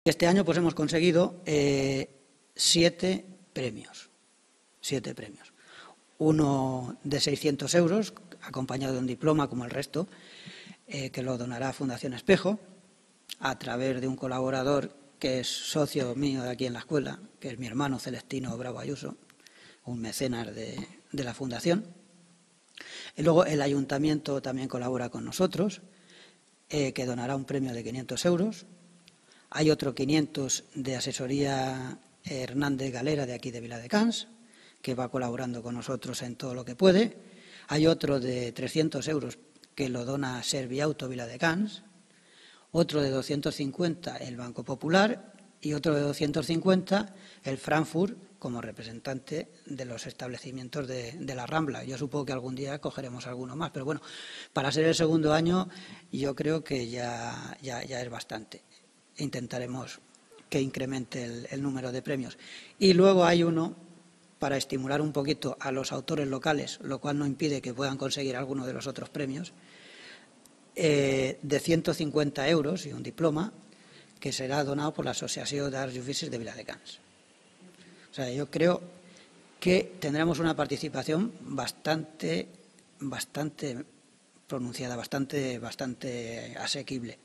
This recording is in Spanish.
Este año pues hemos conseguido 7 premios. 7 premios. Uno de 600 euros, acompañado de un diploma como el resto, que lo donará Fundación Espejo, a través de un colaborador que es socio mío de aquí en la escuela, que es mi hermano Celestino Bravo Ayuso, un mecenas de la Fundación. Y luego el Ayuntamiento también colabora con nosotros, que donará un premio de 500 euros. Hay otro 500 de Asesoría Hernández Galera de aquí de Viladecans, que va colaborando con nosotros en todo lo que puede. Hay otro de 300 euros que lo dona Serviauto Viladecans, otro de 250 el Banco Popular y otro de 250 el Frankfurt como representante de los establecimientos de la Rambla. Yo supongo que algún día cogeremos alguno más, pero bueno, para ser el segundo año yo creo que ya es bastante. Intentaremos que incremente el número de premios. Y luego hay uno para estimular un poquito a los autores locales, lo cual no impide que puedan conseguir alguno de los otros premios, de 150 euros y un diploma que será donado por la Asociación de Arts i Oficis de Viladecans. O sea, yo creo que tendremos una participación bastante pronunciada, bastante asequible.